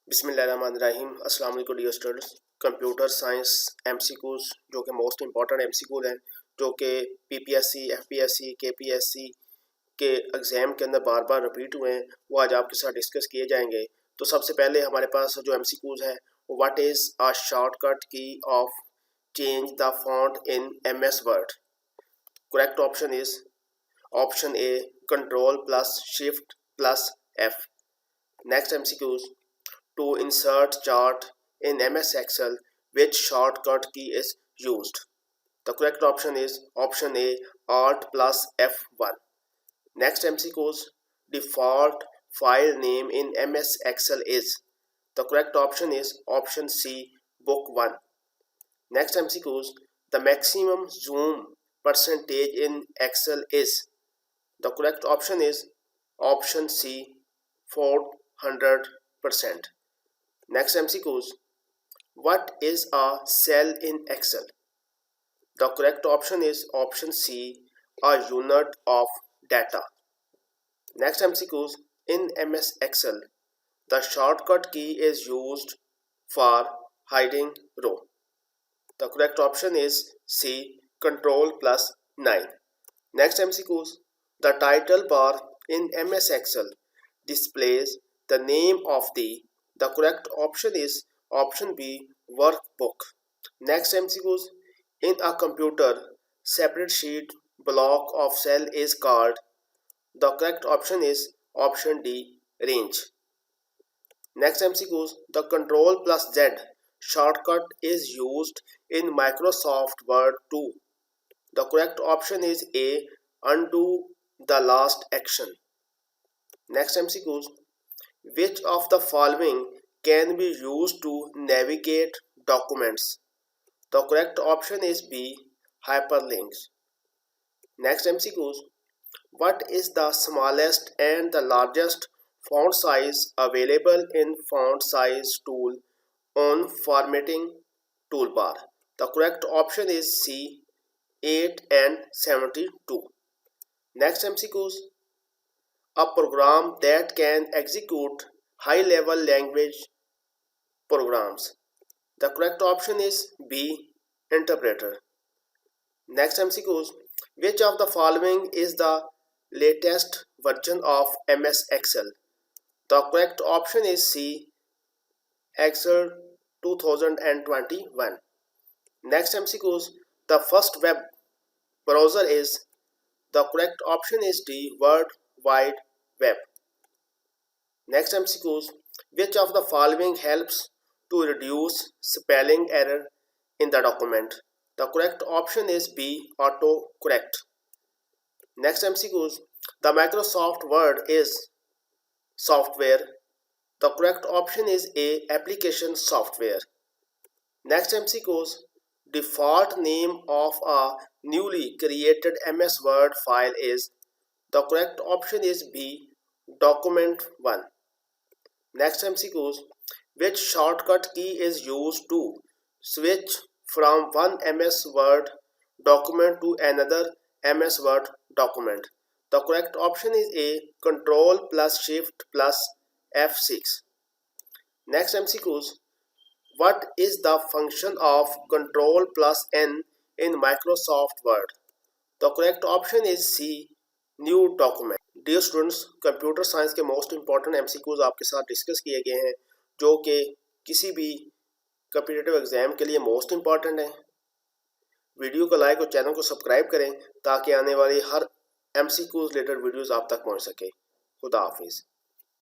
बिस्मिल्लाहिर्रहमानिर्रहीम। अस्सलाम वालेकुम dear students. Computer science MCQs जो कि मोस्ट इंपॉर्टेंट MCQ हैं, जो कि PPSC, FPSC, KPSC के एग्ज़ाम के अंदर बार बार रिपीट हुए हैं, वो आज आपके साथ डिस्कस किए जाएंगे। तो सबसे पहले हमारे पास जो MCQs है, व्हाट इज़ अ शॉर्टकट की of change the font in MS word. Correct option is option A control plus shift plus F। Next MCQs, to insert chart in MS Excel, which shortcut key is used? The correct option is option A, Alt plus F1. Next MCQs, default file name in MS Excel is? The correct option is option C, book 1. Next MCQs, the maximum zoom percentage in Excel is? The correct option is option C, 400%. Next MCQs, what is a cell in Excel? The correct option is option C, a unit of data. Next MCQs, in MS Excel, the shortcut key is used for hiding row. The correct option is C, control plus 9. Next MCQs, the title bar in MS Excel displays the name of the correct option is option B, workbook. Next MCQs, in a computer separate sheet block of cell is called? The correct option is option D, range. Next MCQs, the control plus Z shortcut is used in Microsoft Word to? The correct option is A, undo the last action. Next MCQs, which of the following can be used to navigate documents? The correct option is B, hyperlinks. Next MCQs, what is the smallest and the largest font size available in font size tool on formatting toolbar? The correct option is C, 8 and 72. Next MCQs, a program that can execute high-level language programs. The correct option is B, interpreter. Next MCQs, which of the following is the latest version of MS Excel? The correct option is C, Excel 2021. Next MCQs, the first web browser is? The correct option is D, World Wide Web. Next MCQs, which of the following helps to reduce spelling error in the document? The correct option is B, autocorrect. Next MCQs, the Microsoft Word is software. The correct option is A, application software. Next MCQs, default name of a newly created MS Word file is? The correct option is B, document 1. Next MCQs, which shortcut key is used to switch from one MS Word document to another MS Word document? The correct option is A, control plus shift plus F6. Next MCQs, what is the function of control plus N in Microsoft Word? The correct option is C, new document. Dear students, computer science के most important MCQs आपके साथ discuss किए गए हैं, जो कि किसी भी कॉम्पिटिटिव एग्जाम के लिए मोस्ट इंपॉर्टेंट हैं। वीडियो को लाइक और चैनल को सब्सक्राइब करें ताकि आने वाली हर MCQs रिलेटेड वीडियोस आप तक पहुंच सके। खुदा हाफिज़।